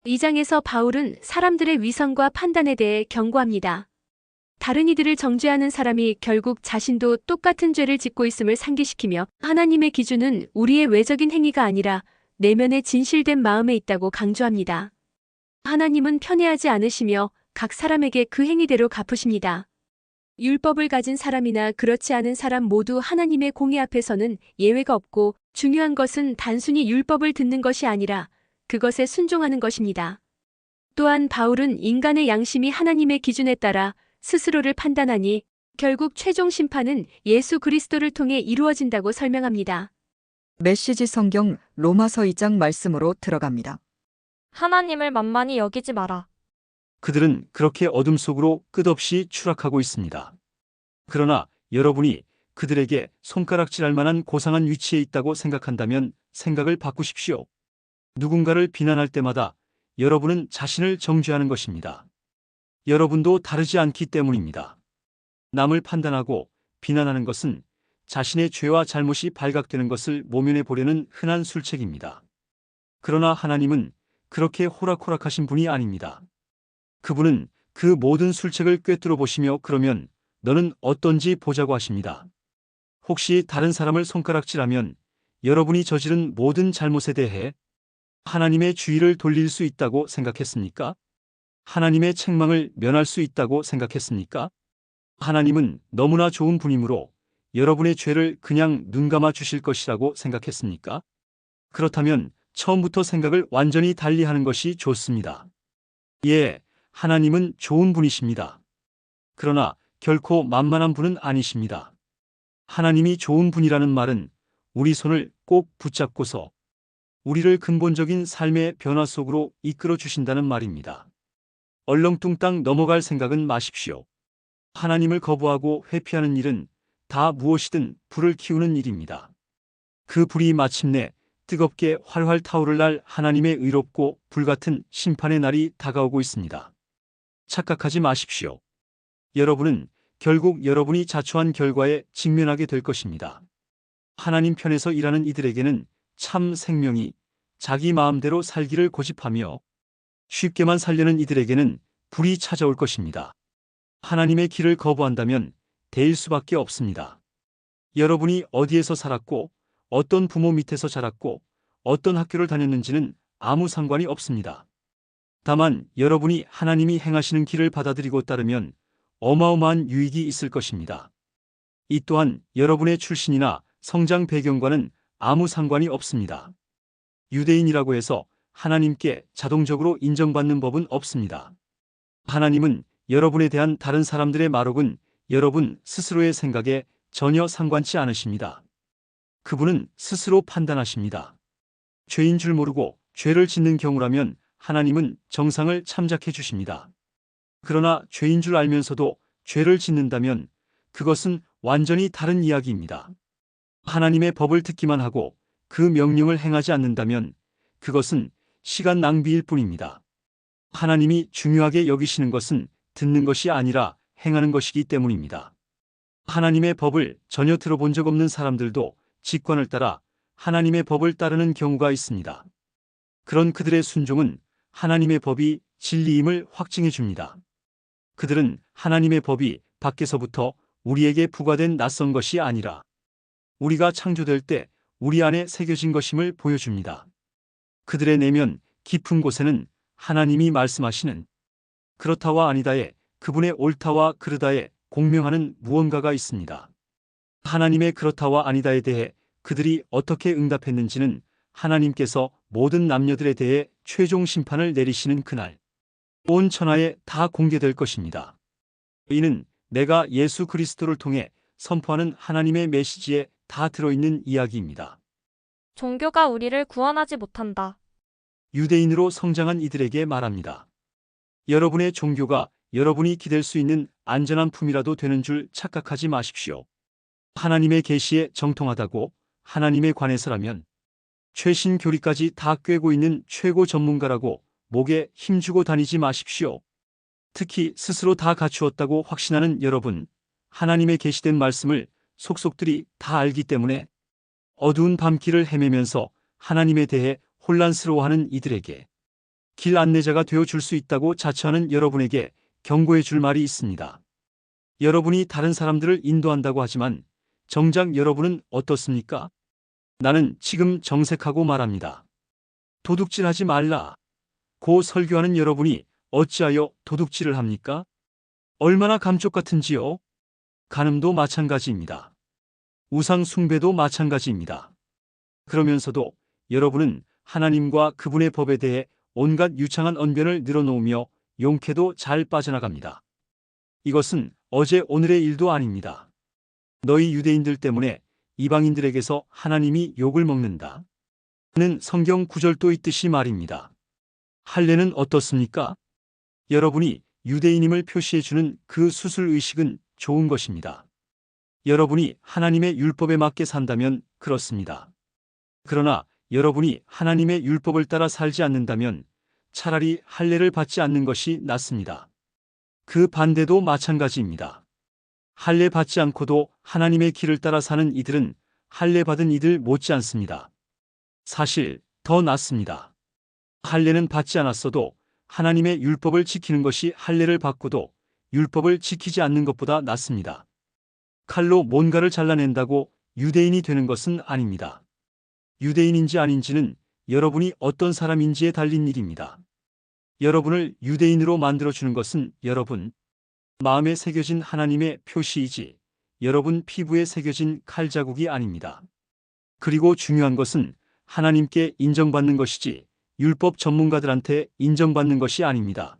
이 장에서 바울은 사람들의 위선과 판단에 대해 경고합니다. 다른 이들을 정죄하는 사람이 결국 자신도 똑같은 죄를 짓고 있음을 상기시키며 하나님의 기준은 우리의 외적인 행위가 아니라 내면의 진실된 마음에 있다고 강조합니다. 하나님은 편애하지 않으시며 각 사람에게 그 행위대로 갚으십니다. 율법을 가진 사람이나 그렇지 않은 사람 모두 하나님의 공의 앞에서는 예외가 없고 중요한 것은 단순히 율법을 듣는 것이 아니라 그것에 순종하는 것입니다. 또한 바울은 인간의 양심이 하나님의 기준에 따라 스스로를 판단하니 결국 최종 심판은 예수 그리스도를 통해 이루어진다고 설명합니다. 메시지 성경 로마서 2장 말씀으로 들어갑니다. 하나님을 만만히 여기지 마라. 그들은 그렇게 어둠 속으로 끝없이 추락하고 있습니다. 그러나 여러분이 그들에게 손가락질할 만한 고상한 위치에 있다고 생각한다면 생각을 바꾸십시오. 누군가를 비난할 때마다 여러분은 자신을 정죄하는 것입니다. 여러분도 다르지 않기 때문입니다. 남을 판단하고 비난하는 것은 자신의 죄와 잘못이 발각되는 것을 모면해 보려는 흔한 술책입니다. 그러나 하나님은 그렇게 호락호락하신 분이 아닙니다. 그분은 그 모든 술책을 꿰뚫어 보시며 그러면 너는 어떤지 보자고 하십니다. 혹시 다른 사람을 손가락질하면 여러분이 저지른 모든 잘못에 대해 하나님의 주의를 돌릴 수 있다고 생각했습니까? 하나님의 책망을 면할 수 있다고 생각했습니까? 하나님은 너무나 좋은 분이므로 여러분의 죄를 그냥 눈감아 주실 것이라고 생각했습니까? 그렇다면 처음부터 생각을 완전히 달리하는 것이 좋습니다. 예, 하나님은 좋은 분이십니다. 그러나 결코 만만한 분은 아니십니다. 하나님이 좋은 분이라는 말은 우리 손을 꼭 붙잡고서 우리를 근본적인 삶의 변화 속으로 이끌어 주신다는 말입니다. 얼렁뚱땅 넘어갈 생각은 마십시오. 하나님을 거부하고 회피하는 일은 다 무엇이든 불을 키우는 일입니다. 그 불이 마침내 뜨겁게 활활 타오를 날 하나님의 의롭고 불같은 심판의 날이 다가오고 있습니다. 착각하지 마십시오. 여러분은 결국 여러분이 자초한 결과에 직면하게 될 것입니다. 하나님 편에서 일하는 이들에게는 참 생명이 자기 마음대로 살기를 고집하며 쉽게만 살려는 이들에게는 불이 찾아올 것입니다. 하나님의 길을 거부한다면 대일 수밖에 없습니다. 여러분이 어디에서 살았고 어떤 부모 밑에서 자랐고 어떤 학교를 다녔는지는 아무 상관이 없습니다. 다만 여러분이 하나님이 행하시는 길을 받아들이고 따르면 어마어마한 유익이 있을 것입니다. 이 또한 여러분의 출신이나 성장 배경과는 아무 상관이 없습니다. 유대인이라고 해서 하나님께 자동적으로 인정받는 법은 없습니다. 하나님은 여러분에 대한 다른 사람들의 말혹은 여러분 스스로의 생각에 전혀 상관치 않으십니다. 그분은 스스로 판단하십니다. 죄인 줄 모르고 죄를 짓는 경우라면 하나님은 정상을 참작해 주십니다. 그러나 죄인 줄 알면서도 죄를 짓는다면 그것은 완전히 다른 이야기입니다. 하나님의 법을 듣기만 하고 그 명령을 행하지 않는다면 그것은 시간 낭비일 뿐입니다. 하나님이 중요하게 여기시는 것은 듣는 것이 아니라 행하는 것이기 때문입니다. 하나님의 법을 전혀 들어본 적 없는 사람들도 직관을 따라 하나님의 법을 따르는 경우가 있습니다. 그런 그들의 순종은 하나님의 법이 진리임을 확증해 줍니다. 그들은 하나님의 법이 밖에서부터 우리에게 부과된 낯선 것이 아니라 우리가 창조될 때 우리 안에 새겨진 것임을 보여줍니다. 그들의 내면 깊은 곳에는 하나님이 말씀하시는 그렇다와 아니다에 그분의 옳다와 그르다에 공명하는 무언가가 있습니다. 하나님의 그렇다와 아니다에 대해 그들이 어떻게 응답했는지는 하나님께서 모든 남녀들에 대해 최종 심판을 내리시는 그날 온 천하에 다 공개될 것입니다. 이는 내가 예수 그리스도를 통해 선포하는 하나님의 메시지에 다 들어있는 이야기입니다. 종교가 우리를 구원하지 못한다. 유대인으로 성장한 이들에게 말합니다. 여러분의 종교가 여러분이 기댈 수 있는 안전한 품이라도 되는 줄 착각하지 마십시오. 하나님의 계시에 정통하다고 하나님에 관해서라면 최신 교리까지 다 꿰고 있는 최고 전문가라고 목에 힘주고 다니지 마십시오. 특히 스스로 다 갖추었다고 확신하는 여러분, 하나님의 계시된 말씀을 속속들이 다 알기 때문에 어두운 밤길을 헤매면서 하나님에 대해 혼란스러워하는 이들에게 길 안내자가 되어 줄 수 있다고 자처하는 여러분에게 경고해 줄 말이 있습니다. 여러분이 다른 사람들을 인도한다고 하지만 정작 여러분은 어떻습니까? 나는 지금 정색하고 말합니다. 도둑질하지 말라. 고 설교하는 여러분이 어찌하여 도둑질을 합니까? 얼마나 감쪽 같은지요? 간음도 마찬가지입니다. 우상 숭배도 마찬가지입니다. 그러면서도 여러분은 하나님과 그분의 법에 대해 온갖 유창한 언변을 늘어놓으며 용케도 잘 빠져나갑니다. 이것은 어제 오늘의 일도 아닙니다. 너희 유대인들 때문에 이방인들에게서 하나님이 욕을 먹는다. 는 성경 구절도 있듯이 말입니다. 할례는 어떻습니까? 여러분이 유대인임을 표시해주는 그 수술의식은 좋은 것입니다. 여러분이 하나님의 율법에 맞게 산다면 그렇습니다. 그러나 여러분이 하나님의 율법을 따라 살지 않는다면 차라리 할례를 받지 않는 것이 낫습니다. 그 반대도 마찬가지입니다. 할례 받지 않고도 하나님의 길을 따라 사는 이들은 할례 받은 이들 못지않습니다. 사실 더 낫습니다. 할례는 받지 않았어도 하나님의 율법을 지키는 것이 할례를 받고도 율법을 지키지 않는 것보다 낫습니다. 칼로 뭔가를 잘라낸다고 유대인이 되는 것은 아닙니다. 유대인인지 아닌지는 여러분이 어떤 사람인지에 달린 일입니다. 여러분을 유대인으로 만들어주는 것은 여러분 마음에 새겨진 하나님의 표시이지 여러분 피부에 새겨진 칼자국이 아닙니다. 그리고 중요한 것은 하나님께 인정받는 것이지 율법 전문가들한테 인정받는 것이 아닙니다.